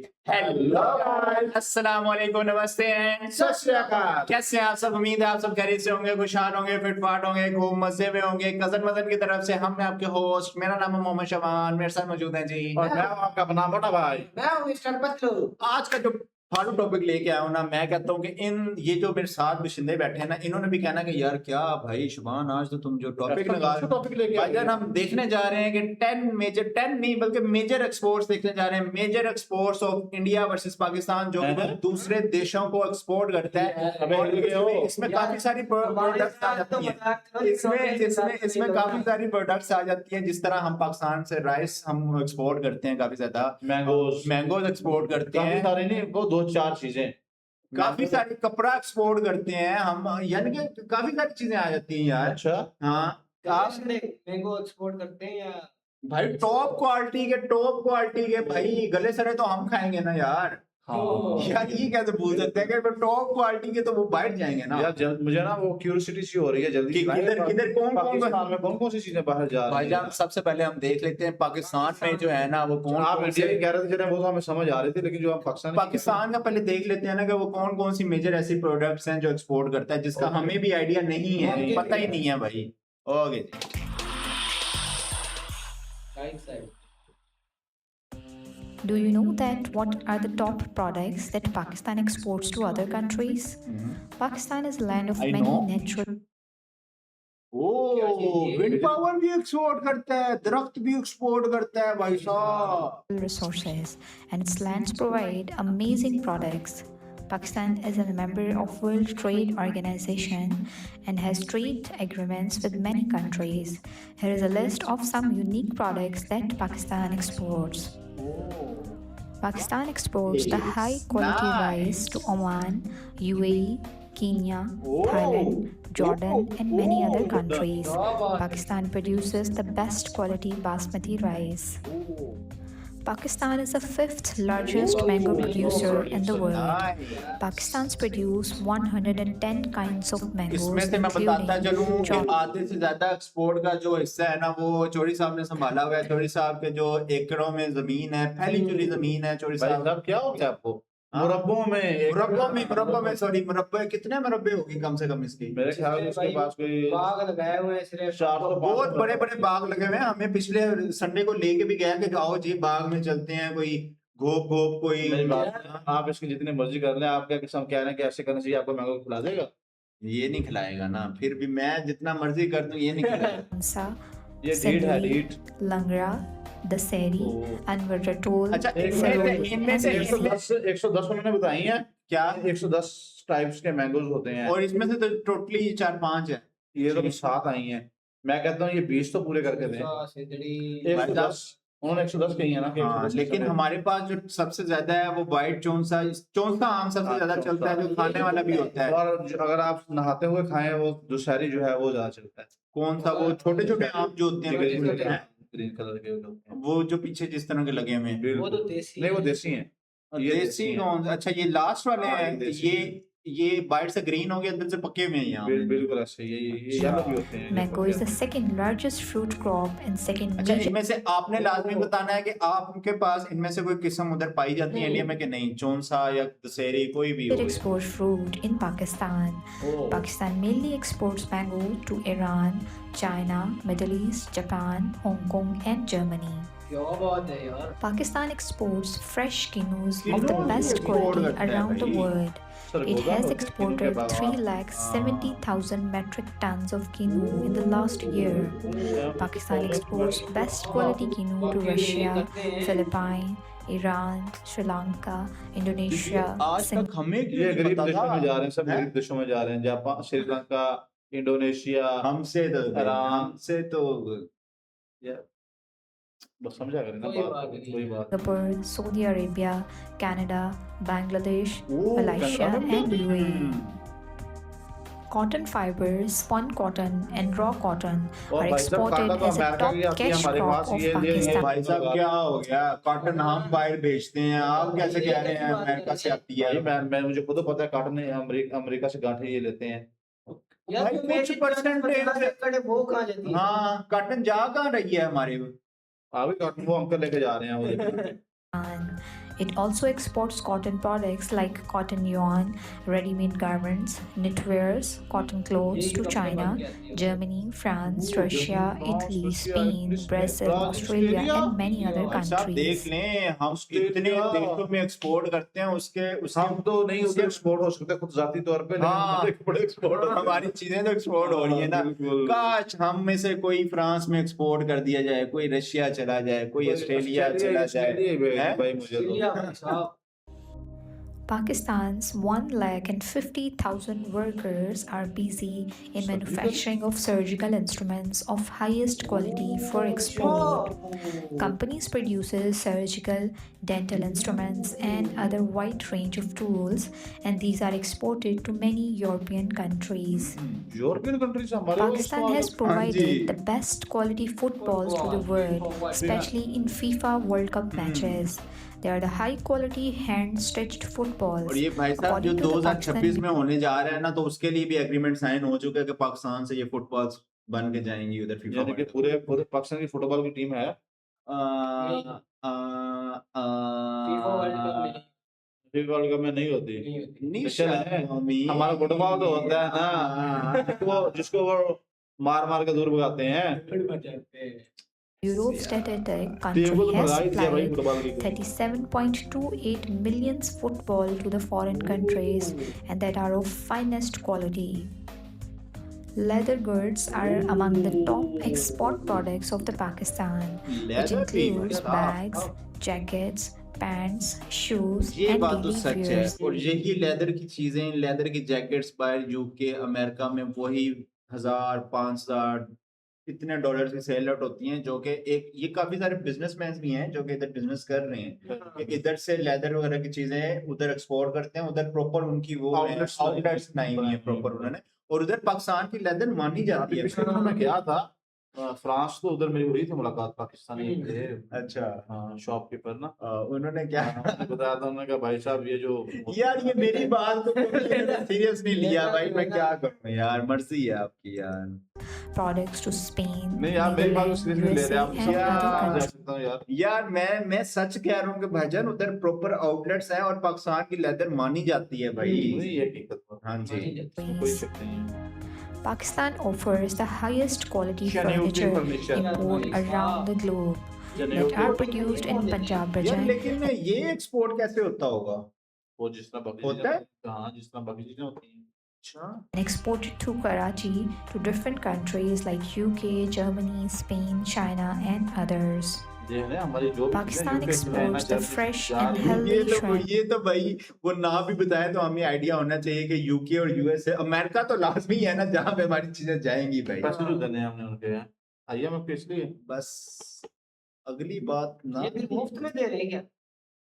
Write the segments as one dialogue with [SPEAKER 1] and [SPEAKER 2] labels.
[SPEAKER 1] Hello अस्सलाम वालेकुम, नमस्ते हैं,
[SPEAKER 2] सत श्री अकाल।
[SPEAKER 1] कैसे हैं आप सब? उम्मीद है आप सब खैरियत से होंगे, खुशहाल होंगे, फिटफाट होंगे, खूब मजे में होंगे। कजन मदन की तरफ से हम आपके होस्ट, मेरा नाम है मोहम्मद शबान, मेरे साथ मौजूद हैं जी
[SPEAKER 2] और मैं हूं आपका अपना बड़ा भाई।
[SPEAKER 3] मैं हूं मिस्टर पतलू।
[SPEAKER 1] आज का जो फालतू टॉपिक लेके आया हूं ना, मैं कहता हूं कि ये जो मेरे साथ बिशिंदे बैठे हैं ना, इन्होंने भी कहना कि यार क्या भाई शुबान, आज तो तुम जो टॉपिक लगा रहे हो,
[SPEAKER 2] टॉपिक लेके
[SPEAKER 1] भाई जान हम देखने जा रहे हैं कि 10 नहीं बल्कि मेजर एक्सपोर्ट्स देखने जा रहे हैं। Major exports of India versus Pakistan, जो कि दूसरे देशों को एक्सपोर्ट करता है। और इसमें काफी सारी प्रोडक्ट्स आ जाती हैं, इसमें काफी सारी प्रोडक्ट्स आ जाती हैं। जिस तरह हम पाकिस्तान से राइस हम एक्सपोर्ट करते हैं, काफी ज्यादा मैंगोज एक्सपोर्ट करते हैं,
[SPEAKER 2] सारे नहीं वो 2-4 चीजें,
[SPEAKER 1] काफी सारी कपड़ा एक्सपोर्ट करते हैं हम, यानी कि काफी सारी चीजें आ जाती हैं यार।
[SPEAKER 2] अच्छा
[SPEAKER 1] हाँ, आप
[SPEAKER 3] मैंगो एक्सपोर्ट करते हैं या
[SPEAKER 1] भाई टॉप क्वालिटी के भाई गले सरे तो हम खाएंगे ना यार।
[SPEAKER 2] हाँ
[SPEAKER 1] यार ये कैसे भूल सकते हैं कि टॉप क्वालिटी के तो वो बैठ जाएंगे ना
[SPEAKER 2] यार, मुझे ना वो क्यूरियोसिटी सी हो रही है जल्दी
[SPEAKER 1] कि किधर कौन
[SPEAKER 2] पाकिस्तान में कौन कौन सी चीजें बाहर जा रही
[SPEAKER 1] भाईजान।
[SPEAKER 2] हैं।
[SPEAKER 1] सबसे पहले हम देख लेते हैं पाकिस्तान में जो है ना, वो कौन
[SPEAKER 2] आप
[SPEAKER 1] कौन
[SPEAKER 2] इंडिया
[SPEAKER 1] से
[SPEAKER 2] की कह रहे थे, वो तो हमें समझ आ रही थी, लेकिन जो आप
[SPEAKER 1] पाकिस्तान का पहले देख लेते हैं ना कि वो कौन कौन सी मेजर ऐसी प्रोडक्ट्स हैं जो एक्सपोर्ट करता है, जिसका हमें भी आइडिया नहीं है,
[SPEAKER 3] Okay.
[SPEAKER 1] पता ही नहीं है भाई। Okay,
[SPEAKER 3] right side.
[SPEAKER 4] Do you know that what are the top products that Pakistan exports to other countries? Pakistan is a land of
[SPEAKER 1] I
[SPEAKER 4] many
[SPEAKER 1] know.
[SPEAKER 4] natural
[SPEAKER 1] wind power भी export करता है, दरख्त भी export करता है भाई साहब।
[SPEAKER 4] resources and its lands provide amazing products. Pakistan is a member of World Trade Organization and has trade agreements with many countries. Here is a list of some unique products that Pakistan exports. Pakistan exports the high quality rice to Oman, UAE, Kenya, Thailand, Jordan, and many other countries. Pakistan produces the best quality basmati rice. Pakistan is the 5th largest mango producer in the world. Pakistan's produce 110 kinds of mangoes,
[SPEAKER 1] इसमें से मैं बताता चलूं कि
[SPEAKER 4] including
[SPEAKER 1] आधे से ज्यादा export का जो हिस्सा है ना, वो चौधरी साहब ने संभाला हुआ है। चौधरी साहब के जो एकड़ों में जमीन है, फैली चुली जमीन है। चौधरी
[SPEAKER 2] भाई
[SPEAKER 1] साहब
[SPEAKER 2] साहब क्या होता है आपको
[SPEAKER 1] हाँ?
[SPEAKER 2] मुरब्बों में
[SPEAKER 1] मुरब्बों में सॉरी, मुरब्बे कितने मुरब्बे होगी कम से कम इसकी?
[SPEAKER 2] मेरे ख्याल में उसके पास कोई
[SPEAKER 3] बाग लगाए हुए हैं सिर्फ
[SPEAKER 2] 400
[SPEAKER 1] बहुत बड़े बड़े बाग लगे हुए हैं। हमें पिछले संडे को लेके भी गया कि आओ जी बाग में चलते हैं, कोई गोप कोई
[SPEAKER 2] मेरी बात, आप इसकी जितनी मर्जी कर लें, आप क्या किस्म कह रहे हैं कि ऐसे करने से आपको मैंगो खिला देगा?
[SPEAKER 1] ये नहीं खिलाएगा ना, फिर भी मैं जितना मर्जी कर दूं ये नहीं खिलाएगा।
[SPEAKER 4] Hamsa,
[SPEAKER 2] ये ढीठ है,
[SPEAKER 4] Sindri,
[SPEAKER 2] ढीठ।
[SPEAKER 4] Langra, Daseri, and Vatatol.
[SPEAKER 1] अच्छा,
[SPEAKER 4] Saroli,
[SPEAKER 1] इनमें से
[SPEAKER 4] and
[SPEAKER 2] 110 उन्होंने बताई हैं
[SPEAKER 1] क्या?
[SPEAKER 2] 110 टाइप्स के मैंगोज होते हैं,
[SPEAKER 1] और इसमें से तो टोटली 4-5 है।
[SPEAKER 2] ये तो 7 आई हैं। मैं कहता हूँ ये 20 तो पूरे करके दें।
[SPEAKER 3] सिद्धड़ी
[SPEAKER 2] 110 उन्होंने 110 कही है ना कि
[SPEAKER 1] हाँ,
[SPEAKER 2] 110
[SPEAKER 1] लेकिन
[SPEAKER 2] समय।
[SPEAKER 1] हमारे पास जो सबसे ज्यादा है वो व्हाइट चौंसा आम सबसे ज्यादा चलता है, जो खाने वाला भी होता है।
[SPEAKER 2] और अगर आप नहाते हुए खाएं, वो दुशहरी जो है वो ज्यादा चलता है।
[SPEAKER 1] कौन सा? वो छोटे छोटे आम जो होते हैं,
[SPEAKER 2] ग्रीन कलर के होते हैं।
[SPEAKER 1] वो जो पीछे जिस तरह के लगे हुए हैं।
[SPEAKER 3] वो तो देसी
[SPEAKER 2] नहीं, वो देसी हैं। ये
[SPEAKER 1] देसी
[SPEAKER 2] हैं।
[SPEAKER 1] कौन? अच्छा, ये लास्ट वाले
[SPEAKER 2] हाँ,
[SPEAKER 1] हैं।
[SPEAKER 2] देसी।
[SPEAKER 1] ये बाहर से ग्रीन हो गया, अंदर से पके हुए हैं यहाँ।
[SPEAKER 2] बिल्कुल ऐसे ये येलो भी होते हैं।
[SPEAKER 4] mango is the second largest fruit crop and second
[SPEAKER 1] अच्छा,
[SPEAKER 4] major
[SPEAKER 1] इनमें से आपने लाजमी बताना है कि आपके पास इनमें से कोई किस्म उधर पाई जाती है इंडिया में कि नहीं? चौंसा या दशहरी कोई भी हो।
[SPEAKER 4] export fruit in Pakistan. Pakistan mainly exports mango to Iran, China, Middle East, Japan, Hong Kong, and Germany.
[SPEAKER 3] क्या बात है यार।
[SPEAKER 4] Pakistan exports fresh kinos of the
[SPEAKER 1] kinnow
[SPEAKER 4] best
[SPEAKER 1] export
[SPEAKER 4] quality
[SPEAKER 1] करता है
[SPEAKER 4] around the
[SPEAKER 1] भाई।
[SPEAKER 4] world. It has exported 370,000 metric tons of quinoa in the last year. Pakistan exports best quality quinoa to Russia, Philippines, Iran, Sri Lanka, Indonesia,
[SPEAKER 1] आज तक हमें
[SPEAKER 2] ये
[SPEAKER 1] क्यों नहीं
[SPEAKER 2] गरीब
[SPEAKER 1] पता
[SPEAKER 2] देशों
[SPEAKER 1] था?
[SPEAKER 2] में जा रहे हैं, सब
[SPEAKER 1] हैं?
[SPEAKER 2] गरीब देशों में जा रहे हैं। जापान, श्रीलंका, इंडोनेशिया,
[SPEAKER 1] हमसे तो
[SPEAKER 2] बस समझा करें ना
[SPEAKER 3] कोई
[SPEAKER 2] बात,
[SPEAKER 3] बात नहीं।
[SPEAKER 2] कोई बात।
[SPEAKER 4] Singapore, Saudi Arabia, Canada, Bangladesh,
[SPEAKER 1] Oh,
[SPEAKER 4] Malaysia,
[SPEAKER 1] Canada
[SPEAKER 4] and
[SPEAKER 1] भी।
[SPEAKER 4] UAE. Cotton fibers, spun cotton, and raw cotton
[SPEAKER 2] और
[SPEAKER 4] are
[SPEAKER 2] भाई साहब,
[SPEAKER 4] exported
[SPEAKER 2] काटा तो
[SPEAKER 4] as a
[SPEAKER 2] अमेरिका
[SPEAKER 4] top
[SPEAKER 2] की आती है
[SPEAKER 4] cash
[SPEAKER 2] हमारे
[SPEAKER 4] crop
[SPEAKER 2] पास,
[SPEAKER 4] of
[SPEAKER 2] ये
[SPEAKER 4] Pakistan.
[SPEAKER 1] भाई साहब क्या हो गया? कॉटन हम बाहर भेजते हैं, आप कैसे कह रहे हैं अमेरिका से आती है?
[SPEAKER 2] मैं मुझे खुद पता है, काटन अमेरिका से गांठें ये लेते हैं।
[SPEAKER 3] यार
[SPEAKER 1] भाई, कुछ परसेंट
[SPEAKER 3] एकड़ वो कहाँ जाती है?
[SPEAKER 1] हाँ, कॉटन जा कहाँ रही है हमारे?
[SPEAKER 2] अभी काटन वो अंकल लेके जा रहे हैं वो।
[SPEAKER 4] It also exports cotton products like cotton yarn, ready-made garments, knitwears, cotton clothes to China, Germany, France, Russia, Italy, Spain, Brazil, Australia, and many other
[SPEAKER 1] अच्छा आप देख
[SPEAKER 4] countries.
[SPEAKER 1] लें हम कितने देशों में एक्सपोर्ट करते हैं उसके
[SPEAKER 2] हम तो नहीं उधर एक्सपोर्ट हो सकते खुद जाती तौर पे, लेकिन
[SPEAKER 1] हाँ।
[SPEAKER 2] हमारे कपड़े एक्सपोर्ट हो
[SPEAKER 1] हमारी चीजें तो एक्सपोर्ट हो रही है ना।
[SPEAKER 2] बिल्कुल।
[SPEAKER 1] काश हम में से कोई फ्रांस में एक्सपोर्ट कर दिया जाए, कोई रशिया चला जाए, कोई ऑस्ट्रेलिया चला जाए, हैं?
[SPEAKER 2] भाई मुझे तो
[SPEAKER 3] ऑस्ट्रेलिया भाई साहब
[SPEAKER 4] Pakistan's 150,000 workers are busy in manufacturing of surgical instruments of highest quality for export. Companies produces surgical, dental instruments and other wide range of tools, and these are exported to many European countries.
[SPEAKER 2] European country से हमारे
[SPEAKER 4] Pakistan has provided the best quality footballs to the world, especially in FIFA World Cup matches. They are the high quality hand stitched footballs.
[SPEAKER 1] और ये भाई साहब जो
[SPEAKER 4] According to the
[SPEAKER 1] 2026 में
[SPEAKER 4] Pakistan
[SPEAKER 1] होने जा रहा है ना, तो उसके लिए भी एग्रीमेंट साइन हो चुका है कि पाकिस्तान से ये फुटबॉल्स बन के जाएंगी उधर फीफा
[SPEAKER 2] यानी कि पूरे पूरे पाकिस्तान की फुटबॉल की टीम है
[SPEAKER 3] फीफा वर्ल्ड कप में
[SPEAKER 2] फीफा वर्ल्ड कप में नहीं होती।
[SPEAKER 3] नहीं होती।
[SPEAKER 2] निश्चय है, हमारा फुटबॉल तो होता है ना जिसको वो मार मार के दूर भगाते हैं।
[SPEAKER 4] Europe statistic
[SPEAKER 2] टीम
[SPEAKER 4] country
[SPEAKER 2] को तो
[SPEAKER 4] has
[SPEAKER 2] भगा ही दिया भाई
[SPEAKER 4] supplied
[SPEAKER 2] फुटबॉल की।
[SPEAKER 4] 37.28 million football to the foreign countries and that are of finest quality. Leather goods are among the top export products of the Pakistan, which
[SPEAKER 1] leather भी
[SPEAKER 4] includes
[SPEAKER 1] भाई साहब।
[SPEAKER 4] bags, jackets, pants, shoes,
[SPEAKER 1] ये
[SPEAKER 4] and
[SPEAKER 1] बात तो
[SPEAKER 4] daily
[SPEAKER 1] सच है।
[SPEAKER 4] wears.
[SPEAKER 1] और यही leather की चीजें, लेदर की जैकेट्स बाहर यूके अमेरिका में वही 1000-5000 इतने डॉलर की सेल आउट होती हैं, जो कि एक ये काफी सारे बिजनेसमैन भी हैं जो कि इधर बिजनेस कर रहे हैं कि इधर से लेदर वगैरह की चीजें उधर एक्सपोर्ट करते हैं, उधर प्रॉपर उनकी वो आउटलेट्स नहीं हुई है प्रॉपर उन्होंने, और उधर पाकिस्तान की लेदर मानी जाती है।
[SPEAKER 2] पिछले दिनों में गया था फ्रांस, तो उधर मेरी हुई थी मुलाकात पाकिस्तानी थे
[SPEAKER 1] अच्छा
[SPEAKER 2] शॉपकीपर ना,
[SPEAKER 1] उन्होंने क्या
[SPEAKER 2] उन्होंने बताया था, उन्होंने कहा भाई साहब ये जो
[SPEAKER 1] यार ये मेरी बात को सीरियस नहीं लिया भाई, मैं क्या करूं यार, मर्जी है आपकी यार।
[SPEAKER 4] Products to Spain,
[SPEAKER 2] नहीं यार मेरी बात को सीरियस नहीं ले रहे
[SPEAKER 4] USA,
[SPEAKER 2] आप,
[SPEAKER 4] and
[SPEAKER 1] यार,
[SPEAKER 4] other
[SPEAKER 2] जा
[SPEAKER 4] countries.
[SPEAKER 2] सकता हूँ यार।
[SPEAKER 1] यार मैं सच कह रहा हूँ कि भाईजान उधर प्रॉपर आउटलेट्स हैं और पाकिस्तान की लेदर मानी जाती है भाई।
[SPEAKER 2] नहीं ये हकीकत है,
[SPEAKER 1] हाँ जी।
[SPEAKER 2] कोई शक नहीं है।
[SPEAKER 4] Pakistan offers the highest quality
[SPEAKER 2] Genuine
[SPEAKER 4] furniture import around the globe that are produced in Punjab
[SPEAKER 1] यार
[SPEAKER 4] region.
[SPEAKER 1] लेकिन ये एक्सपोर्ट कैसे होता होगा?
[SPEAKER 2] वो जिस तरह बाकी
[SPEAKER 1] होता है?
[SPEAKER 2] चीजें, हाँ जिस तरह बाकी चीजें होती हैं।
[SPEAKER 1] अच्छा
[SPEAKER 4] And exported to Karachi to different countries like UK, Germany, Spain, China, and others.
[SPEAKER 2] ये है हमारी जो भी
[SPEAKER 4] Pakistan
[SPEAKER 2] चीजें यूके में
[SPEAKER 4] exports the
[SPEAKER 2] चाइना,
[SPEAKER 4] fresh
[SPEAKER 2] चार-
[SPEAKER 4] and healthy shrimp.
[SPEAKER 1] ये तो भाई वो ना भी बताए तो हमें आइडिया होना चाहिए कि यूके और यूएस है, अमेरिका तो लाजमी है ना जहाँ पे हमारी चीजें जाएंगी भाई।
[SPEAKER 2] पैसे जो देने हैं हमने उनके आइए मैं किस लिए
[SPEAKER 1] बस अगली बात ना,
[SPEAKER 3] ये फिर मुफ्त में दे रहे हैं क्या?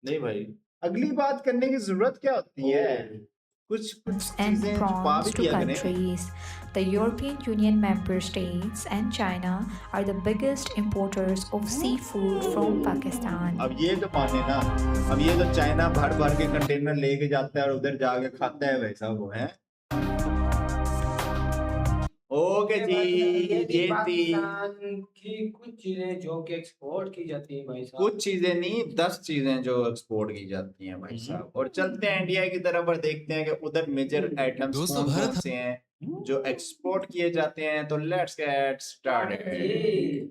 [SPEAKER 2] नहीं भाई
[SPEAKER 1] अगली बात करने की जरूरत क्या होती है? कुछ
[SPEAKER 4] And
[SPEAKER 1] चीजें छुपा
[SPEAKER 4] prawns
[SPEAKER 1] भी
[SPEAKER 4] to
[SPEAKER 1] किया करें।
[SPEAKER 4] countries. The European Union member states and China are the biggest importers of seafood from Pakistan.
[SPEAKER 1] अब ये तो माने ना, अब ये तो चाइना भर भर के कंटेनर लेके जाता है और उधर जाके खाता है वैसा वो है। ओके जी
[SPEAKER 3] ये
[SPEAKER 1] ये थी
[SPEAKER 3] पाकिस्तान की कुछ चीजें जो कि एक्सपोर्ट की जाती है भाई साहब।
[SPEAKER 1] कुछ चीजें नहीं 10 चीजें जो एक्सपोर्ट की जाती हैं भाई साहब। और चलते हैं इंडिया की तरफ और देखते हैं कि उधर मेजर आइटम्स
[SPEAKER 5] दोस्तों,
[SPEAKER 1] कौन
[SPEAKER 5] भारत-
[SPEAKER 1] कौन से हैं जो एक्सपोर्ट किए जाते हैं। तो लेट्स गेट स्टार्टेड।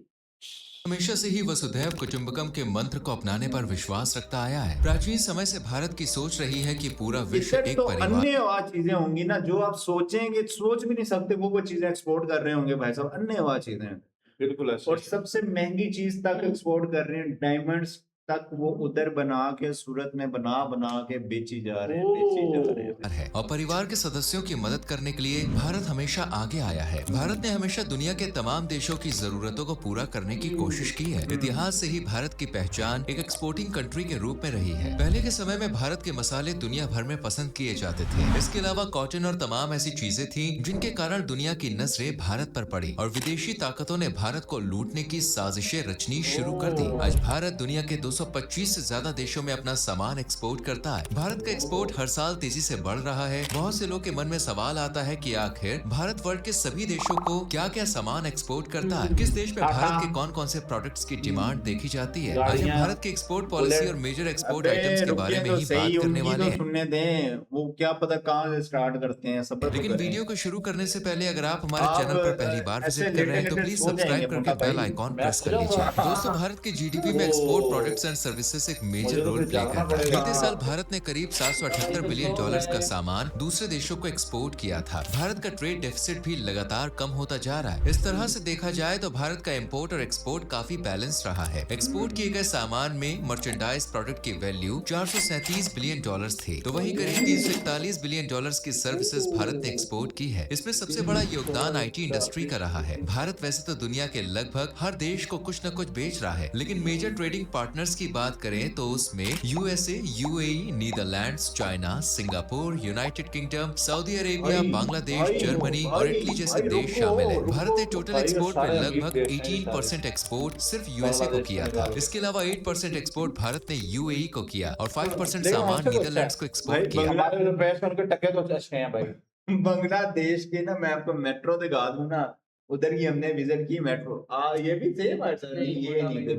[SPEAKER 5] हमेशा से ही वसुधैव कुटुंबकम के मंत्र को अपनाने पर विश्वास रखता आया है। प्राचीन समय से भारत की सोच रही है कि पूरा विश्व
[SPEAKER 1] इधर
[SPEAKER 5] एक
[SPEAKER 1] तो
[SPEAKER 5] परिवार
[SPEAKER 1] अन्य चीजें होंगी ना जो आप सोचेंगे, सोच भी नहीं सकते वो चीजें एक्सपोर्ट कर रहे होंगे भाई साहब, अन्य चीजें।
[SPEAKER 2] बिल्कुल ऐसे
[SPEAKER 1] और सबसे महंगी चीज तक एक्सपोर्ट कर रहे हैं, डायमंड्स तक वो उधर बना के सूरत में बना बना के बेची जा रहे हैं, बेची जा रहे हैं।
[SPEAKER 5] है और परिवार के सदस्यों की मदद करने के लिए भारत हमेशा आगे आया है। भारत ने हमेशा दुनिया के तमाम देशों की जरूरतों को पूरा करने की कोशिश की है। इतिहास से ही भारत की पहचान एक एक्सपोर्टिंग कंट्री के रूप में रही है। पहले के समय में भारत के मसाले दुनिया भर में पसंद किए जाते थे। इसके अलावा कॉटन और तमाम ऐसी चीजें थी जिनके कारण दुनिया की नजरें भारत पर पड़ी और विदेशी ताकतों ने भारत को लूटने की साजिशें रचनी शुरू कर दी। आज भारत दुनिया के 225 से ज्यादा देशों में अपना सामान एक्सपोर्ट करता है। भारत का एक्सपोर्ट हर साल तेजी से बढ़ रहा है। बहुत से लोग के मन में सवाल आता है कि आखिर भारत वर्ल्ड के सभी देशों को क्या क्या सामान एक्सपोर्ट करता है, किस देश में भारत के कौन कौन से प्रोडक्ट्स की डिमांड देखी जाती है। आज हम भारत की एक्सपोर्ट पॉलिसी और मेजर एक्सपोर्ट आइटम्स के बारे में ही बात करने वाले हैं।
[SPEAKER 1] सुनने दें, वो क्या पता कहाँ से स्टार्ट करते हैं सब।
[SPEAKER 5] लेकिन वीडियो को शुरू करने से पहले अगर आप हमारे चैनल पर पहली बार विजिट कर रहे हैं तो प्लीज सब्सक्राइब करके बेल आइकॉन प्रेस कर लीजिए। दोस्तों, भारत के जीडीपी में एक्सपोर्ट प्रोडक्ट्स एंड सर्विसेज एक मेजर रोल प्ले करता है। बीते साल भारत ने करीब 778 बिलियन डॉलर्स का सामान दूसरे देशों को एक्सपोर्ट किया था। भारत का ट्रेड डेफिसिट भी लगातार कम होता जा रहा है। इस तरह से देखा जाए तो भारत का इंपोर्ट और एक्सपोर्ट काफी बैलेंस रहा है। एक्सपोर्ट किए गए सामान में मर्चेंडाइज प्रोडक्ट की वैल्यू 437 बिलियन डॉलर्स थी, तो वहीं करीब 341 बिलियन डॉलर्स की सर्विसेज भारत ने एक्सपोर्ट की है। इसमें सबसे बड़ा योगदान आईटी इंडस्ट्री का रहा है। भारत वैसे तो दुनिया के लगभग हर देश को कुछ न कुछ बेच रहा है, लेकिन मेजर ट्रेडिंग पार्टनर्स की बात करें तो उसमें USA, UAE, Netherlands, China, Singapore, United kingdom, Saudi Arabia, Bangladesh, Germany और इटली जैसे देश शामिल है। भारत ने टोटल एक्सपोर्ट में लगभग 18% एक्सपोर्ट सिर्फ यूएसए को किया था। इसके अलावा 8% एक्सपोर्ट भारत ने यूएई को किया और 5% सामान नीदरलैंड्स को एक्सपोर्ट किया।
[SPEAKER 2] हमारे जो बेस्ट उनके टक्के तो अच्छे हैं भाई।
[SPEAKER 1] बांग्लादेश के ना, मैं आपको मेट्रो दिखा दूं ना, उधर की हमने विजिट की मेट्रो। ये भी थे भाई साहब, ये नहीं थे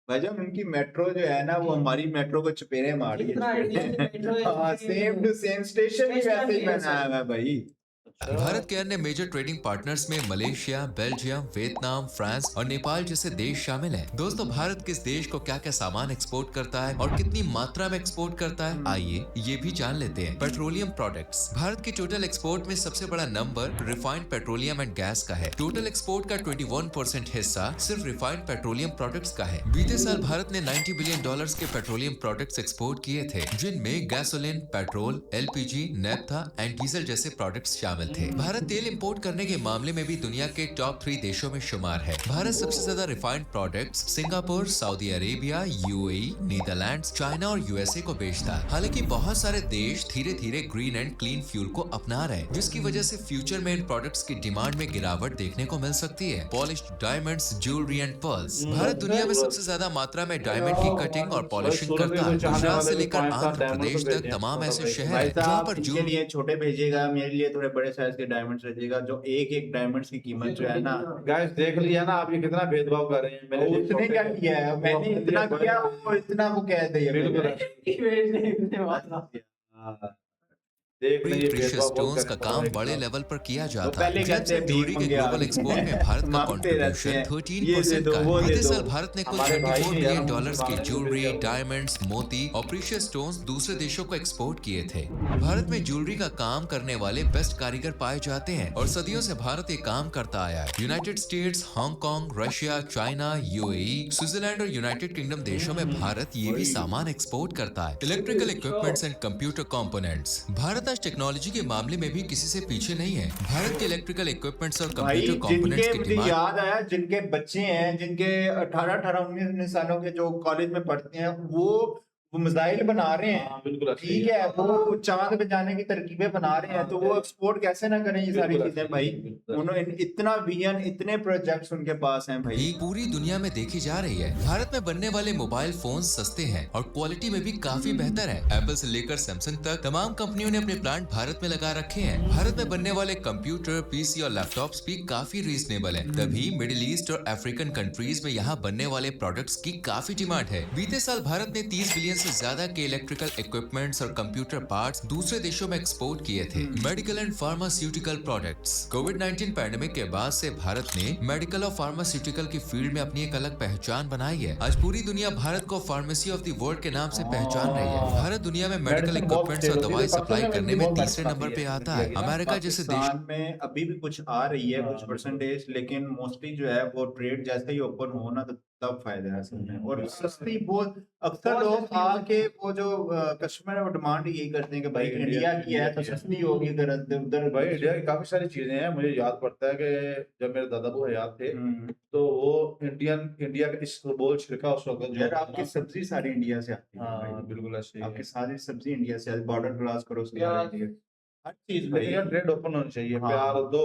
[SPEAKER 1] भाईजान उनकी मेट्रो जो है ना, वो हमारी मेट्रो को चपेरे मार रही है। सेम टू सेम स्टेशन भी वैसे ही बनाया हुआ है भाई।
[SPEAKER 5] भारत के अन्य मेजर ट्रेडिंग पार्टनर्स में मलेशिया, बेल्जियम, वियतनाम, फ्रांस और नेपाल जैसे देश शामिल हैं। दोस्तों, भारत किस देश को क्या क्या सामान एक्सपोर्ट करता है और कितनी मात्रा में एक्सपोर्ट करता है, आइए ये भी जान लेते हैं। Petroleum products. भारत के टोटल एक्सपोर्ट में सबसे बड़ा number refined petroleum and gas का है। टोटल एक्सपोर्ट का 21% हिस्सा सिर्फ रिफाइंड पेट्रोलियम प्रोडक्ट्स का है। बीते साल भारत ने 90 बिलियन डॉलर्स के पेट्रोलियम प्रोडक्ट्स एक्सपोर्ट किए थे, जिनमें gasoline, petrol, LPG, naphtha and diesel जैसे प्रोडक्ट्स शामिल थे। भारत तेल इंपोर्ट करने के मामले में भी दुनिया के टॉप 3 देशों में शुमार है। भारत सबसे ज्यादा refined products Singapore, Saudi Arabia, UAE, Netherlands, China और यूएसए को बेचता है। हालांकि बहुत सारे देश धीरे धीरे ग्रीन एंड क्लीन फ्यूल को अपना रहे हैं, जिसकी वजह से फ्यूचर में इन प्रोडक्ट्स की डिमांड में गिरावट देखने को मिल सकती है। Polished diamonds, jewellery and pearls. Bharat दुनिया में सबसे ज्यादा मात्रा में डायमंड की कटिंग और पॉलिशिंग करता है। गुजरात से लेकर आंध्र प्रदेश तक तमाम ऐसे शहर हैं जहाँ पर
[SPEAKER 1] के लिए छोटे भेजिएगा, मेरे लिए थोड़े बड़े साइज के डायमंड्स रखिएगा। जो एक डायमंड्स की कीमत जो है ना,
[SPEAKER 2] गाइस देख लिया ना आप, ये कितना भेदभाव कर रहे हैं। मैंने
[SPEAKER 1] उसने क्या किया है, मैंने इतना किया, वो इतना वो कह दिया।
[SPEAKER 5] प्रीशियस स्टोन्स का काम बड़े लेवल पर किया जाता है। जेम्स ज्वेलरी के ग्लोबल एक्सपोर्ट में भारत का कंट्रीब्यूशन 13% का है। बीते साल भारत ने कुल 24 बिलियन डॉलर्स की ज्वेलरी, डायमंड्स, मोती और प्रीशियस स्टोन्स दूसरे देशों को एक्सपोर्ट किए थे। भारत में ज्वेलरी का काम करने वाले बेस्ट कारीगर पाए जाते हैं और सदियों से भारत ये काम करता आया है। United states, Hong Kong, Russia, China, UAE, Switzerland और यूनाइटेड किंगडम देशों में भारत ये भी सामान एक्सपोर्ट करता है। Electrical equipments and computer components. Bharat आज टेक्नोलॉजी के मामले में भी किसी से पीछे नहीं है। भारत के इलेक्ट्रिकल इक्विपमेंट्स और कंप्यूटर कंपोनेंट्स की डिमांड।
[SPEAKER 1] याद आया, जिनके बच्चे हैं, जिनके 18-19 सालों के जो कॉलेज में पढ़ते हैं, वो मिसाइल बना रहे हैं।
[SPEAKER 2] बिल्कुल
[SPEAKER 1] ठीक है, वो चांद पे जाने की तरकीबें बना रहे हैं, तो वो एक्सपोर्ट कैसे ना करें ये सारी चीजें भाई। उन्होंने इतना विजन, इतने प्रोजेक्ट्स उनके पास हैं भाई।
[SPEAKER 5] पूरी दुनिया में देखी जा रही है। भारत में बनने वाले मोबाइल फोन सस्ते हैं और क्वालिटी में भी काफी बेहतर है। एप्पल से लेकर सैमसंग तक तमाम कंपनियों ने अपने प्लांट भारत में लगा रखे हैं। भारत में बनने वाले कंप्यूटर, पीसी और लैपटॉप्स भी काफी रीजनेबल है। तभी मिडिल ईस्ट और अफ्रीकन कंट्रीज में यहाँ बनने वाले प्रोडक्ट्स की काफी डिमांड है। बीते साल भारत ने 30 बिलियन से ज्यादा के इलेक्ट्रिकल इक्विपमेंट्स और कंप्यूटर पार्ट्स दूसरे देशों में एक्सपोर्ट किए थे। Medical and pharmaceutical products. Covid pandemic के बाद से भारत ने मेडिकल और फार्मास्यूटिकल की फील्ड में अपनी एक अलग पहचान बनाई है। आज पूरी दुनिया भारत को फार्मेसी ऑफ द वर्ल्ड के नाम से पहचान रही है। भारत दुनिया में मेडिकल इक्विपमेंट्स और दवाई सप्लाई करने में तीसरे नंबर पे आता है। अमेरिका जैसे देश
[SPEAKER 1] में अभी भी कुछ आ रही है, कुछ परसेंटेज, लेकिन मोस्टली जो है वो ट्रेड जैसे ही ओपन हो ना, तो तब फायदा है असल में। और सस्ती बहुत, अक्सर लोग आके वो जो कस्टमर है वो डिमांड यही करते हैं कि भाई इंडिया की है तो सस्ती होगी। उधर
[SPEAKER 2] भाई इंडिया की काफी सारी चीजें हैं। मुझे याद पड़ता है कि जब मेरे दादाबू हयात थे तो वो इंडिया का इसबगोल छिड़का उस वक्त जो
[SPEAKER 1] आपकी सब्जी सारी इंडिया से आती है।
[SPEAKER 2] हाँ बिल्कुल ऐसे
[SPEAKER 1] आपकी सारी सब्जी इंडिया से, बॉर्डर क्रॉस करो उसके बाद हर चीज
[SPEAKER 2] लेकिन
[SPEAKER 1] भाई।
[SPEAKER 2] यार ट्रेड ओपन होनी चाहिए।
[SPEAKER 1] हाँ।
[SPEAKER 2] प्यार दो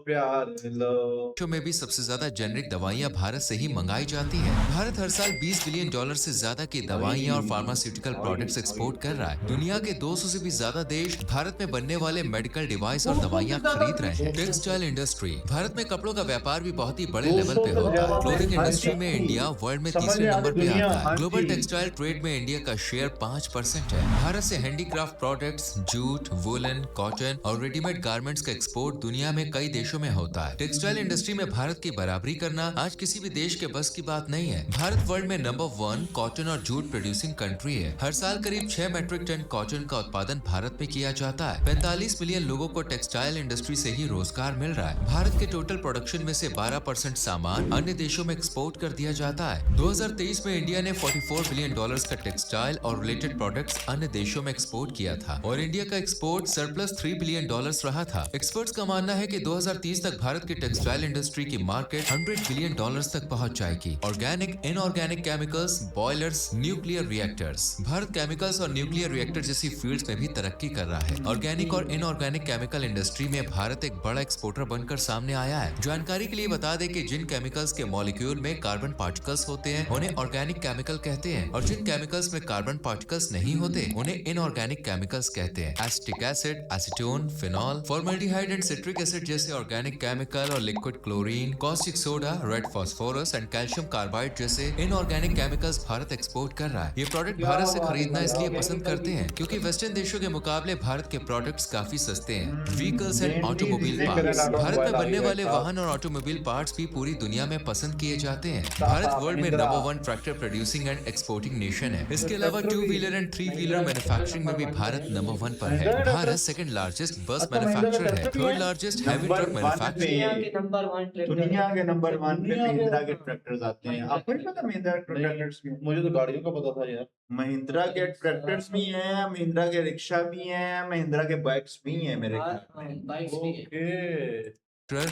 [SPEAKER 2] प्यार लो।
[SPEAKER 5] देशों में भी सबसे ज्यादा जेनरिक दवाइयां भारत से ही मंगाई जाती हैं। भारत हर साल 20 बिलियन डॉलर से ज्यादा की दवाइयां और फार्मास्यूटिकल प्रोडक्ट्स एक्सपोर्ट कर रहा है। दुनिया के 200 से भी ज्यादा देश भारत में बनने वाले मेडिकल डिवाइस और दवाइयां खरीद रहे हैं। टेक्सटाइल इंडस्ट्री, भारत में कपड़ों का व्यापार भी बहुत ही बड़े लेवल पे होता है। क्लोथिंग इंडस्ट्री में इंडिया वर्ल्ड में तीसरे नंबर पे आता है। ग्लोबल टेक्सटाइल ट्रेड में इंडिया का शेयर 5% है। भारत से handicraft products, jute, woollen, cotton और रेडीमेड गारमेंट्स का एक्सपोर्ट दुनिया में कई देशों में होता है। टेक्सटाइल इंडस्ट्री में भारत की बराबरी करना आज किसी भी देश के बस की बात नहीं है। भारत वर्ल्ड में नंबर 1 कॉटन और जूट प्रोड्यूसिंग कंट्री है। हर साल करीब 6 मैट्रिक टन कॉटन का उत्पादन भारत में किया जाता है। 45 मिलियन लोगों को टेक्सटाइल इंडस्ट्री से ही रोजगार मिल रहा है। भारत के टोटल प्रोडक्शन में से 12% सामान अन्य देशों में एक्सपोर्ट कर दिया जाता है। 2023 में इंडिया ने 44 बिलियन डॉलर्स का टेक्सटाइल और रिलेटेड प्रोडक्ट्स अन्य देशों में एक्सपोर्ट किया था और इंडिया का एक्सपोर्ट सरप्लस 3 बिलियन डॉलर्स रहा था। एक्सपर्ट्स का मानना है कि 2030 तक भारत की टेक्सटाइल इंडस्ट्री की मार्केट 100 बिलियन डॉलर्स तक पहुंच जाएगी। Organic, inorganic chemicals, boilers, nuclear reactors. Bharat chemicals और न्यूक्लियर रिएक्टर जैसी फील्ड्स में भी तरक्की कर रहा है। ऑर्गेनिक और इनऑर्गेनिक केमिकल इंडस्ट्री में भारत एक बड़ा एक्सपोर्टर बनकर सामने आया है। जानकारी के लिए बता दें कि जिन केमिकल्स के मॉलिक्यूल में कार्बन पार्टिकल्स होते हैं उन्हें ऑर्गेनिक केमिकल कहते हैं और जिन केमिकल्स में कार्बन पार्टिकल्स नहीं होते उन्हें इनऑर्गेनिक केमिकल्स कहते हैं। Acetic acid, acetone, phenol, formaldehyde and citric acid जैसे ऑर्गेनिक केमिकल और liquid chlorine, caustic soda, red phosphorus and calcium carbide जैसे इनऑर्गेनिक केमिकल्स भारत एक्सपोर्ट कर रहा है। ये प्रोडक्ट भारत से खरीदना इसलिए पसंद करते हैं क्योंकि वेस्टर्न देशों के मुकाबले भारत के प्रोडक्ट्स काफी सस्ते हैं। Vehicles and automobile parts, Bharat में बनने वाले वाहन और ऑटोमोबाइल पार्ट्स भी पूरी दुनिया में पसंद किए जाते हैं। भारत वर्ल्ड में number 1 tractor producing and exporting nation है। इसके अलावा 2 व्हीलर एंड 3 व्हीलर मैन्युफैक्चरिंग में भी भारत नंबर 1 पर है। भारत सेकंड लार्जेस्ट बस मैन्युफैक्चरर है, third largest heavy truck manufacturer.
[SPEAKER 3] दुनिया के नंबर 1 ट्रैक्टर।
[SPEAKER 1] दुनिया के नंबर 1 पे महिंद्रा के ट्रैक्टर्स आते हैं। आपको नहीं पता महिंद्रा के ट्रैक्टर्स भी?
[SPEAKER 2] मुझे तो गाड़ियों का पता था यार।
[SPEAKER 1] महिंद्रा के ट्रैक्टर्स भी हैं, महिंद्रा के रिक्शा भी हैं, महिंद्रा के बाइक्स भी हैं मेरे ख्याल में।
[SPEAKER 3] बाइक्स भी है।
[SPEAKER 2] ओके।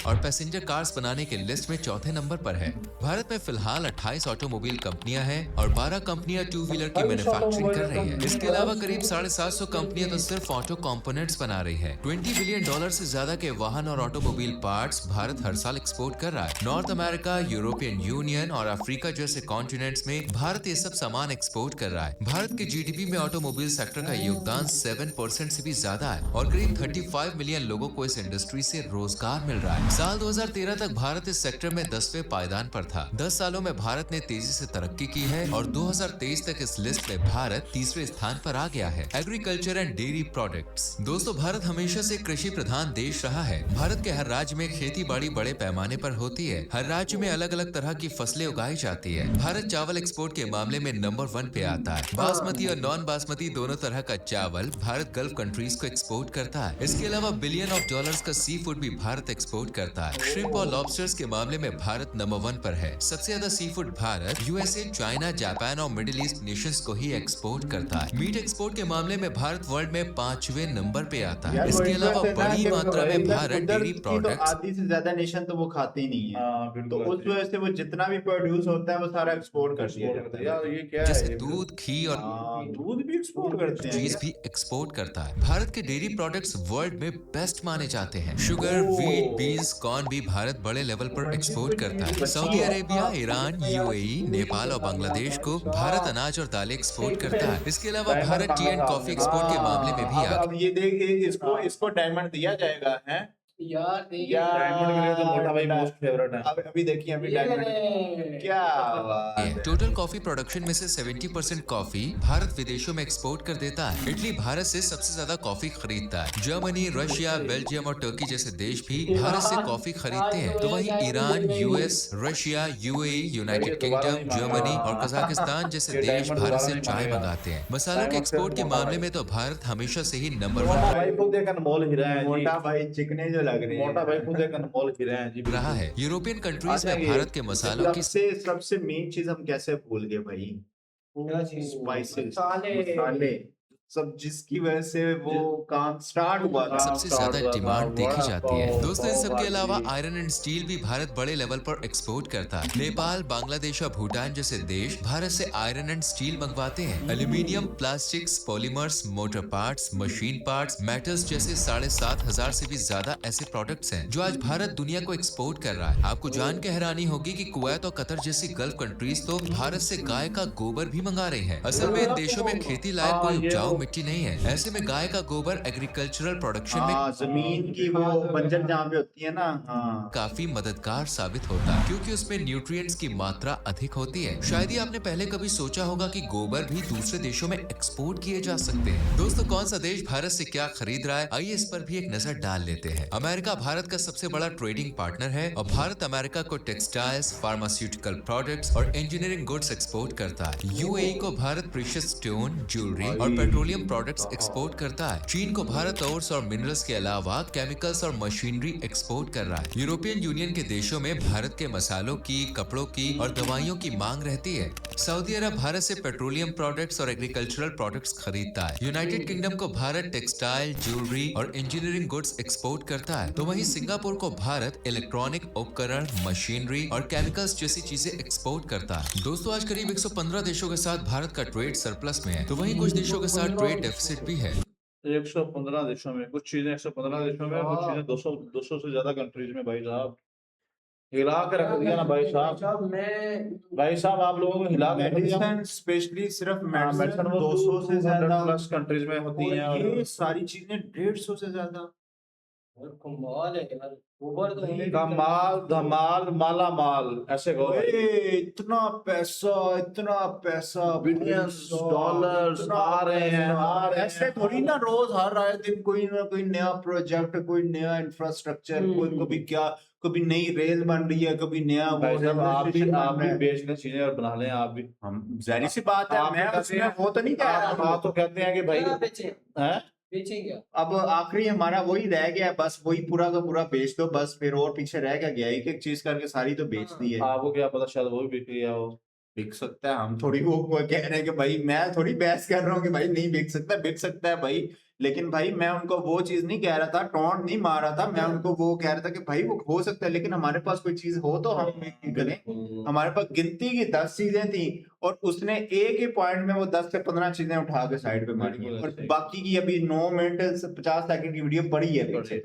[SPEAKER 5] और पैसेंजर कार्स बनाने के लिस्ट में चौथे नंबर पर है। भारत में फिलहाल 28 ऑटोमोबाइल कंपनियां हैं और 12 कंपनियां 2 व्हीलर की मैन्युफैक्चरिंग कर रही हैं। इसके अलावा करीब 750 कंपनियां तो सिर्फ ऑटो कंपोनेंट्स बना रही है। 20 बिलियन डॉलर से ज्यादा के वाहन और ऑटोमोबाइल पार्ट्स भारत हर साल एक्सपोर्ट कर रहा है। नॉर्थ अमेरिका, यूरोपियन यूनियन और अफ्रीका जैसे कॉन्टिनेंट्स में भारत ये सब सामान एक्सपोर्ट कर रहा है। भारत के जीडीपी में ऑटोमोबाइल सेक्टर का योगदान 7% से भी ज्यादा है और करीब 35 मिलियन लोगों को इस इंडस्ट्री से रोजगार मिल रहा है। साल 2013 तक भारत इस सेक्टर में 10वें पायदान पर था। 10 सालों में भारत ने तेजी से तरक्की की है और 2023 तक इस लिस्ट में भारत तीसरे स्थान पर आ गया है। Agriculture and dairy products. दोस्तों, भारत हमेशा से कृषि प्रधान देश रहा है। भारत के हर राज्य में खेती बाड़ी बड़े पैमाने पर होती है। हर राज्य में अलग अलग तरह की फसलें उगाई जाती है। भारत चावल एक्सपोर्ट के मामले में नंबर 1 पे आता है। बासमती और नॉन बासमती दोनों तरह का चावल भारत गल्फ कंट्रीज को एक्सपोर्ट करता है। इसके अलावा बिलियन ऑफ डॉलर्स का सी फूड भी भारत एक्सपोर्ट करता है। श्रिम्प और लॉबस्टर्स के मामले में भारत नंबर 1 पर है। सबसे ज्यादा seafood Bharat USA, China, Japan और मिडिल ईस्ट नेशंस को ही एक्सपोर्ट करता है। मीट एक्सपोर्ट के मामले में भारत वर्ल्ड में 5वें नंबर पे आता है। इसके अलावा बड़ी मात्रा में भारत डेयरी प्रोडक्ट्स,
[SPEAKER 1] आधी से ज्यादा नेशन तो वो खाते ही नहीं है,
[SPEAKER 2] हाँ
[SPEAKER 1] तो
[SPEAKER 2] बिल्कुल।
[SPEAKER 1] उस वजह से वो जितना भी प्रोड्यूस होता है वो सारा एक्सपोर्ट कर दिया जाता है।
[SPEAKER 2] यार ये क्या है?
[SPEAKER 5] जैसे दूध, घी और
[SPEAKER 1] हाँ, दूध भी एक्सपोर्ट करते हैं।
[SPEAKER 5] चीज भी एक्सपोर्ट करता है। भारत के डेयरी प्रोडक्ट्स वर्ल्ड में बेस्ट माने जाते हैं। शुगर, व्हीट, बीन्स, कॉर्न भी भारत बड़े लेवल पर एक्सपोर्ट करता है। Saudi Arabia, Iran, UAE, Nepal और बांग्लादेश को भारत अनाज और दालें एक्सपोर्ट करता है। इसके अलावा Bharat T and coffee export के मामले में भी आगे।
[SPEAKER 1] अब ये देखिए, इसको डायमंड दिया जाएगा है
[SPEAKER 3] यार देखिए
[SPEAKER 1] यार,
[SPEAKER 2] डायमंड के लिए तो मोटा भाई मोस्ट फेवरेट है।
[SPEAKER 1] अब अभी देखिए, अभी डायमंड
[SPEAKER 3] ये
[SPEAKER 1] क्या बात है।
[SPEAKER 5] टोटल कॉफी प्रोडक्शन में से 70% कॉफी भारत विदेशों में एक्सपोर्ट कर देता है। इटली भारत से सबसे ज्यादा कॉफी खरीदता है। जर्मनी, रशिया, बेल्जियम और टर्की जैसे देश भी भारत से कॉफी खरीदते हैं। तो वहीं Iran, US, Russia, UAE, United kingdom, Germany और कजाकिस्तान जैसे देश भारत से चाय मंगाते हैं। मसालों के एक्सपोर्ट के मामले में तो भारत हमेशा से ही नंबर 1
[SPEAKER 2] मोटा भाई खुद एक अनमोल हीरा है जी।
[SPEAKER 1] मोटा भाई चिकने जो लग रहे हैं।
[SPEAKER 2] मोटा भाई खुद एक अनमोल हीरा है जी।
[SPEAKER 5] रहा है। यूरोपियन कंट्रीज
[SPEAKER 2] अच्छा,
[SPEAKER 5] में
[SPEAKER 2] ये
[SPEAKER 5] भारत के मसालों की
[SPEAKER 1] सबसे मेन चीज हम कैसे भूल गए भाई?
[SPEAKER 3] क्या चीज?
[SPEAKER 1] स्पाइसेस,
[SPEAKER 3] मसाले।
[SPEAKER 1] मसाले सब जिसकी वजह से वो काम स्टार्ट हुआ था।
[SPEAKER 5] सबसे ज्यादा डिमांड देखी जाती है। दोस्तों इन सब के अलावा आयरन एंड स्टील भी भारत बड़े लेवल पर एक्सपोर्ट करता है। नेपाल, बांग्लादेश और भूटान जैसे देश भारत से आयरन एंड स्टील मंगवाते हैं। Aluminium, plastics, polymers, motor parts, machine parts, metals जैसे 7,500 से भी ज्यादा ऐसे प्रोडक्ट्स हैं जो आज भारत दुनिया को एक्सपोर्ट कर रहा है। आपको जान के हैरानी होगी कि कुवैत और कतर जैसी गल्फ कंट्रीज तो भारत से गाय का गोबर भी मंगा रही हैं। असल में इन देशों में खेती लायक कोई उपजाऊ मिट्टी नहीं है। ऐसे में गाय का गोबर एग्रीकल्चरल प्रोडक्शन में
[SPEAKER 1] जमीन की वो बंजर जहाँ पे होती है ना,
[SPEAKER 5] काफी मददगार साबित होता है क्योंकि उसमें न्यूट्रिएंट्स की मात्रा अधिक होती है। शायद ही आपने पहले कभी सोचा होगा कि गोबर भी दूसरे देशों में एक्सपोर्ट किए जा सकते हैं। दोस्तों कौन सा देश भारत से क्या खरीद रहा है, आइए इस पर भी एक नजर डाल लेते हैं। अमेरिका भारत का सबसे बड़ा ट्रेडिंग पार्टनर है और भारत अमेरिका को टेक्सटाइल्स, फार्मास्यूटिकल प्रोडक्ट्स और इंजीनियरिंग गुड्स एक्सपोर्ट करता है। यूएई को भारत प्रीशियस स्टोन, ज्वेलरी और पेट्रोलियम प्रोडक्ट्स एक्सपोर्ट करता है। चीन को भारत ओर्स और मिनरल्स के अलावा केमिकल्स और मशीनरी एक्सपोर्ट कर रहा है। यूरोपियन यूनियन के देशों में भारत के मसालों की, कपड़ों की और दवाइयों की मांग रहती है। सऊदी अरब भारत से पेट्रोलियम प्रोडक्ट्स और एग्रीकल्चरल प्रोडक्ट्स खरीदता है। यूनाइटेड किंगडम को भारत टेक्सटाइल, ज्वेलरी और इंजीनियरिंग गुड्स एक्सपोर्ट करता है, तो वहीं सिंगापुर को भारत इलेक्ट्रॉनिक उपकरण, मशीनरी और केमिकल्स जैसी चीजें एक्सपोर्ट करता है। दोस्तों आज करीब 115 देशों के साथ भारत का ट्रेड सरप्लस में है, तो वहीं कुछ देशों के साथ ट्रेड डेफिसिट भी है।
[SPEAKER 2] 115 देशों में कुछ चीजें 115 देशों में, कुछ चीजें 200 से ज्यादा कंट्रीज में। भाई साहब हिला के रख दिया ना भाई साहब। भाई साहब आप लोगों को हिला के रख दिया।
[SPEAKER 1] मेडिसिन स्पेशली सिर्फ
[SPEAKER 2] मेडिसिन
[SPEAKER 1] मेडिसिन
[SPEAKER 2] वो
[SPEAKER 1] 200 से ज्यादा
[SPEAKER 2] प्लस कंट्रीज में होती हैं
[SPEAKER 1] और
[SPEAKER 2] और
[SPEAKER 1] ये सारी चीजें 150 से ज्यादा।
[SPEAKER 3] कमाल है यार, गोबर तो हमें भी
[SPEAKER 2] कमाल, धमाल, माला माल, ऐसे कहो भाई।
[SPEAKER 1] ओए, इतना पैसा
[SPEAKER 2] बिलियंस डॉलर्स आ रहे हैं।
[SPEAKER 1] ऐसे थोड़ी ना रोज हर आए दिन कोई ना कोई नया प्रोजेक्ट, कोई नया इंफ्रास्ट्रक्चर, कोई कभी क्या, कभी नई रेल बन रही है, कभी नया वो
[SPEAKER 2] भाई साहब आप भी
[SPEAKER 1] रेलवे स्टेशन बन रहा है।
[SPEAKER 2] बेच लें चीजें और बना लें आप भी।
[SPEAKER 1] हम जाहिर सी बात है,
[SPEAKER 2] आप
[SPEAKER 1] मैं
[SPEAKER 2] कहते
[SPEAKER 1] उसमें
[SPEAKER 2] हैं-
[SPEAKER 1] वो तो नहीं कह रहा
[SPEAKER 2] आप
[SPEAKER 1] हूँ।
[SPEAKER 2] तो कहते हैं कि भाई
[SPEAKER 3] क्या बेचें
[SPEAKER 2] हैं
[SPEAKER 3] बेचें क्या?
[SPEAKER 1] अब आखिरी हमारा वही रह गया है, बस वही पूरा का पूरा बेच दो बस, फिर और पीछे रह क्या गया, एक एक चीज करके सारी तो बेच दी है।
[SPEAKER 2] आपको क्या पता शायद वो भी बिक गया हो।
[SPEAKER 1] बिक सकता है, हम थोड़ी वो कह रहे हैं कि भाई, मैं थोड़ी बहस कर रहा हूँ कि भाई नहीं बिक सकता है भाई। लेकिन भाई मैं उनको वो चीज नहीं कह रहा था, टोंट नहीं मार रहा था, मैं उनको वो कह रहा था कि भाई वो हो सकता है, लेकिन हमारे पास कोई चीज हो तो हम करें। हमारे पास गिनती की 10 चीजें थी और उसने एक ही पॉइंट में वो 10 से 15 चीजें उठा के साइड पे मारी हैं। और बाकी की अभी 9 मिनट से 50 सेकंड की वीडियो पड़ी है पीछे।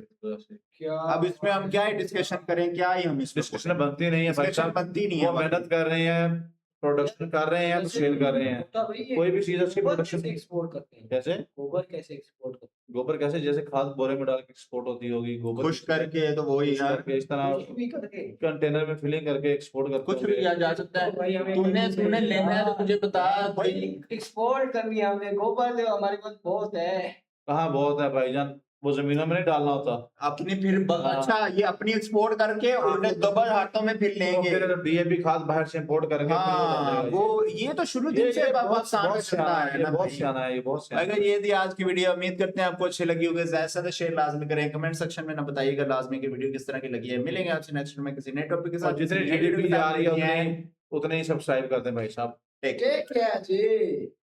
[SPEAKER 3] क्या
[SPEAKER 1] अब इसमें हम क्या ही डिस्कशन करें, क्या ही हम इसमें
[SPEAKER 2] डिस्कशन बनती नहीं है भाई
[SPEAKER 1] डिस्कशन
[SPEAKER 2] साहब।
[SPEAKER 1] बनती नहीं है।
[SPEAKER 2] वो मेहनत कर रहे हैं, प्रोडक्शन कर रहे हैं, तो सेल कर रहे हैं।
[SPEAKER 3] होता भाई ये
[SPEAKER 2] कोई भी चीज उसकी
[SPEAKER 3] गोबर
[SPEAKER 2] प्रोडक्शन
[SPEAKER 3] कैसे एक्सपोर्ट करते हैं?
[SPEAKER 2] कैसे,
[SPEAKER 3] गोबर कैसे एक्सपोर्ट करते
[SPEAKER 2] गोबर कैसे, जैसे खाद बोरे में डाल के एक्सपोर्ट होती होगी गोबर
[SPEAKER 1] खुश करके तो वही
[SPEAKER 2] खुश
[SPEAKER 1] यार,
[SPEAKER 2] करके इस
[SPEAKER 3] हैं?
[SPEAKER 2] तरह
[SPEAKER 3] कुछ भी करके
[SPEAKER 2] कंटेनर में फिलिंग करके एक्सपोर्ट करते
[SPEAKER 1] कुछ भी
[SPEAKER 2] होंगे।
[SPEAKER 1] किया जा सकता है।
[SPEAKER 3] भाई हमें
[SPEAKER 1] तूने लेना है तो मुझे बता भाई।
[SPEAKER 3] एक्सपोर्ट करनी है हमें, गोबर तो हमारे पास बहुत है।
[SPEAKER 2] कहाँ बहुत है भाईजान, वो जमीनों में नहीं डालना होता।
[SPEAKER 1] अपनी फिर
[SPEAKER 2] हाँ।
[SPEAKER 1] अच्छा ये अपनी एक्सपोर्ट करके उन्हें डबल हाथों में फिर लेंगे।
[SPEAKER 2] फिर डीएपी खाद बाहर से इंपोर्ट करके फिर वो
[SPEAKER 1] हाँ
[SPEAKER 2] डालेंगे।
[SPEAKER 1] वो ये तो शुरू दिन से पाकिस्तान में चल रहा है
[SPEAKER 2] ये
[SPEAKER 1] ना
[SPEAKER 2] बहुत
[SPEAKER 1] भाई।
[SPEAKER 2] सियाना है, ये बहुत सियाना है।
[SPEAKER 1] अगर ये थी आज की वीडियो, उम्मीद करते हैं आपको अच्छी लगी होगी। ज्यादा से ज्यादा शेयर लाजमी करें, कमेंट सेक्शन में ना बताइएगा लाजमी की वीडियो किस तरह की लगी है। मिलेंगे आपसे नेक्स्ट में किसी नए टॉपिक के
[SPEAKER 2] और
[SPEAKER 1] साथ।
[SPEAKER 2] जितनी
[SPEAKER 1] किसी नई वीडियो
[SPEAKER 2] जीडीपी
[SPEAKER 1] के
[SPEAKER 2] जा
[SPEAKER 1] साथ।
[SPEAKER 2] रही है उतने ही सब्सक्राइब करते हैं भाई साहब।
[SPEAKER 1] Take care.
[SPEAKER 3] क्या जी।